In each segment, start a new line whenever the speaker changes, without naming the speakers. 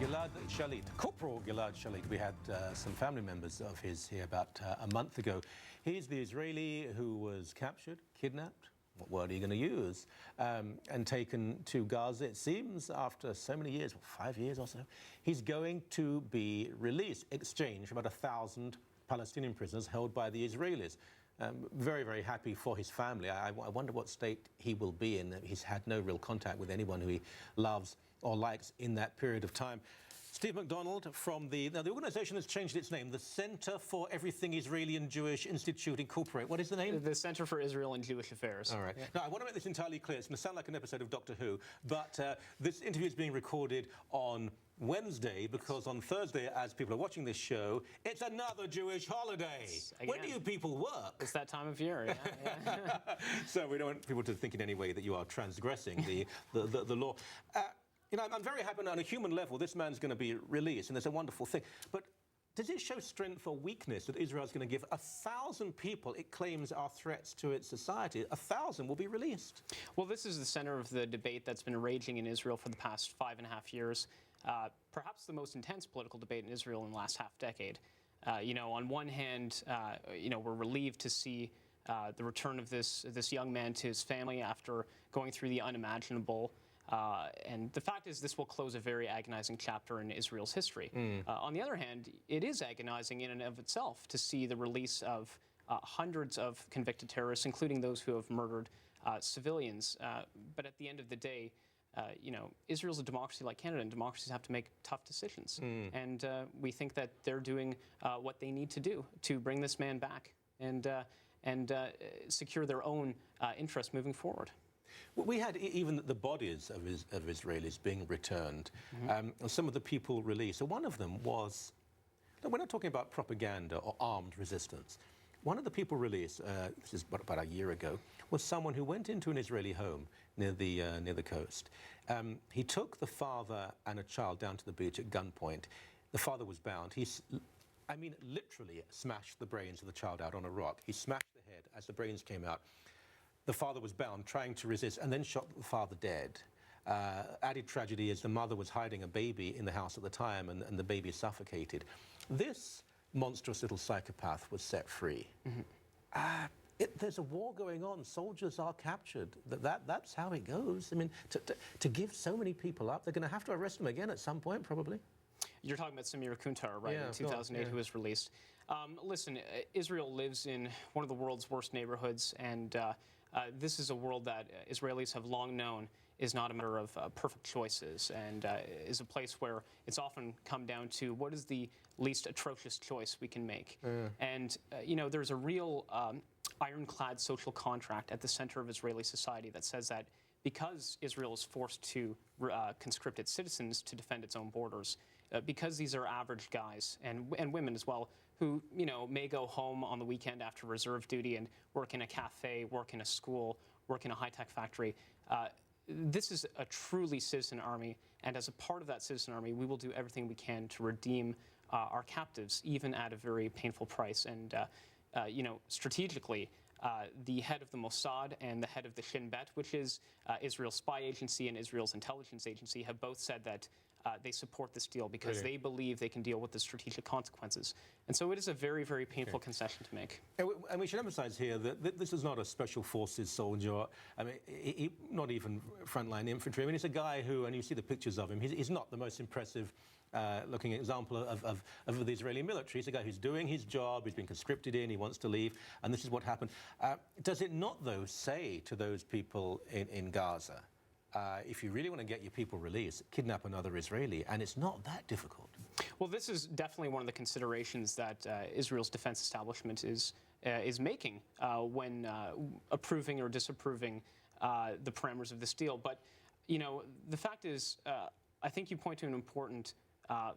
Gilad Shalit, Corporal Gilad Shalit. We had some family members of his here about a month ago. He's the Israeli who was captured, kidnapped, what word are you going to use, and taken to Gaza. It seems after so many years, 5 years or so, he's going to be released, exchanged for about 1,000 Palestinian prisoners held by the Israelis. Very, very happy for his family. I wonder what state he will be in. He's had no real contact with anyone who he loves or likes in that period of time. Steve McDonald from the organisation has changed its name, the Center for Everything Israeli and Jewish Institute Incorporated. What is the name?
The Center for Israel and Jewish Affairs.
All right. Yeah. Now, I want to make this entirely clear. It's going to sound like an episode of Doctor Who, but this interview is being recorded on Wednesday because on Thursday, as people are watching this show, it's another Jewish holiday. When do you people work?
It's that time of year. Yeah.
So we don't want people to think in any way that you are transgressing the law. You know, I'm very happy on a human level this man's going to be released, and there's a wonderful thing. But does it show strength or weakness that Israel's going to give 1,000 people it claims are threats to its society? 1,000 will be released.
Well, this is the center of the debate that's been raging in Israel for the past 5.5 years. Perhaps the most intense political debate in Israel in the last half-decade. You know, on one hand, you know, we're relieved to see the return of this young man to his family after going through the unimaginable. And the fact is, this will close a very agonizing chapter in Israel's history. On the other hand, it is agonizing in and of itself to see the release of hundreds of convicted terrorists, including those who have murdered civilians. But at the end of the day, you know, Israel's a democracy like Canada, and democracies have to make tough decisions. And we think that they're doing what they need to do to bring this man back and secure their own interests moving forward.
We had even the bodies of Israelis being returned, some of the people released. So one of them was, we're not talking about propaganda or armed resistance. One of the people released, this is about a year ago, was someone who went into an Israeli home near the coast. He took the father and a child down to the beach at gunpoint. The father was bound. I mean, literally smashed the brains of the child out on a rock. He smashed the head as the brains came out. The father was bound, trying to resist, and then shot the father dead. Added tragedy is the mother was hiding a baby in the house at the time, and the baby suffocated. This monstrous little psychopath was set free. There's a war going on. Soldiers are captured. That's how it goes. I mean, to give so many people up, they're going to have to arrest them again at some point, probably.
You're talking about Samir Kuntar, right, in 2008, who was released. Listen, Israel lives in one of the world's worst neighborhoods, and this is a world that Israelis have long known is not a matter of perfect choices, and is a place where it's often come down to what is the least atrocious choice we can make. And, you know, there's a real ironclad social contract at the center of Israeli society that says that because Israel is forced to conscript its citizens to defend its own borders, because these are average guys and women as well, who, you know, may go home on the weekend after reserve duty and work in a cafe, work in a school, work in a high-tech factory. This is a truly citizen army, and as a part of that citizen army, we will do everything we can to redeem our captives, even at a very painful price. And, you know, strategically, the head of the Mossad and the head of the Shin Bet, which is Israel's spy agency and Israel's intelligence agency, have both said that they support this deal because they believe they can deal with the strategic consequences. And so it is a very, very painful concession to make.
And we should emphasize here that this is not a special forces soldier. I mean, not even frontline infantry. I mean, it's a guy who, and you see the pictures of him, he's not the most impressive looking example of the Israeli military. He's a guy who's doing his job, he's been conscripted in, he wants to leave, and this is what happened. Does it not, though, say to those people in Gaza, if you really want to get your people released, kidnap another Israeli, and it's not that difficult?
Well, this is definitely one of the considerations that Israel's defense establishment is making when approving or disapproving the parameters of this deal. But, you know, the fact is, I think you point to an important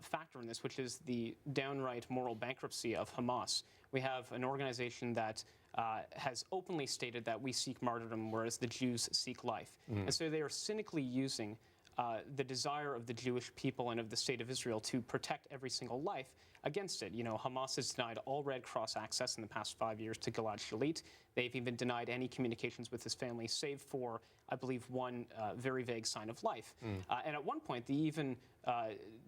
factor in this, which is the downright moral bankruptcy of Hamas. We have an organization that has openly stated that we seek martyrdom, whereas the Jews seek life. And so they are cynically using the desire of the Jewish people and of the state of Israel to protect every single life against it. You know, Hamas has denied all Red Cross access in the past 5 years to Gilad Shalit. They've even denied any communications with his family, save for, I believe, one very vague sign of life. And at one point, they even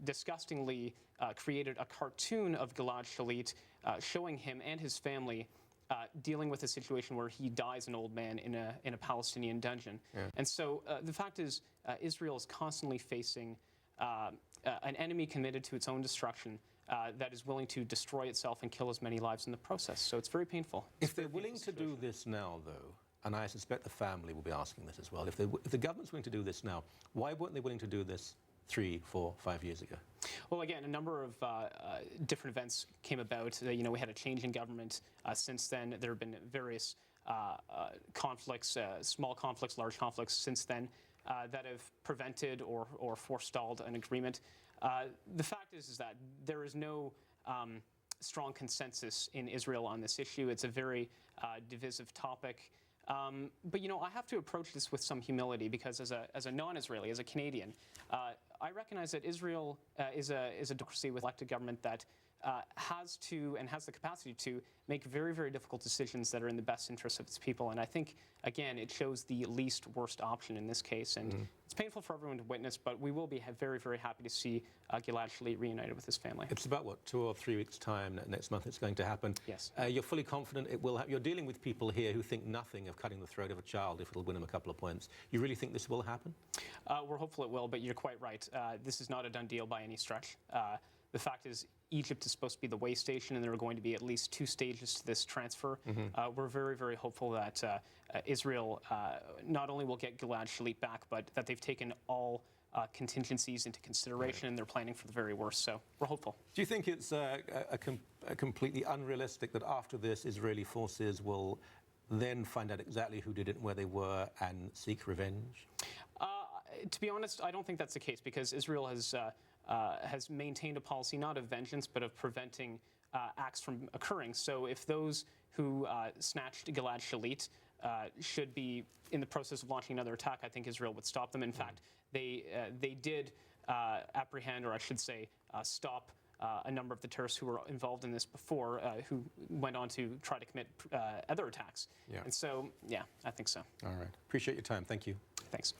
disgustingly created a cartoon of Gilad Shalit showing him and his family dealing with a situation where he dies an old man in a Palestinian dungeon. And so the fact is, Israel is constantly facing an enemy committed to its own destruction that is willing to destroy itself and kill as many lives in the process. So it's very painful.
If they're willing to do this now, though, and I suspect the family will be asking this as well, if the government's willing to do this now, why weren't they willing to do this 3, 4, 5 years ago?
Well, again, a number of different events came about. You know, we had a change in government. Since then, there have been various conflicts, small conflicts, large conflicts since then that have prevented or forestalled an agreement. The fact is that there is no strong consensus in Israel on this issue. It's a very divisive topic. But, you know, I have to approach this with some humility because as a non-Israeli, as a Canadian, I recognize that Israel is a democracy with elected government that has the capacity to make very, very difficult decisions that are in the best interest of its people. And I think, again, it shows the least worst option in this case. And it's painful for everyone to witness, but we will be very, very happy to see Gilad Shalit reunited with his family.
It's about, what, 2 or 3 weeks' time next month it's going to happen.
Yes.
You're fully confident it will happen. You're dealing with people here who think nothing of cutting the throat of a child if it'll win them a couple of points. You really think this will happen?
We're hopeful it will, but you're quite right. This is not a done deal by any stretch. The fact is, Egypt is supposed to be the way station, and there are going to be at least 2 stages to this transfer. We're very, very hopeful that Israel not only will get Gilad Shalit back, but that they've taken all contingencies into consideration, and they're planning for the very worst. So we're hopeful.
Do you think it's completely unrealistic that after this, Israeli forces will then find out exactly who did it and where they were and seek revenge?
To be honest, I don't think that's the case, because Israel has maintained a policy not of vengeance but of preventing acts from occurring. So if those who snatched Gilad Shalit should be in the process of launching another attack, I think Israel would stop them. In fact, they did apprehend, or I should say stop, a number of the terrorists who were involved in this before, who went on to try to commit other attacks. And so, yeah, I think so.
All right. Appreciate your time. Thank you.
Thanks.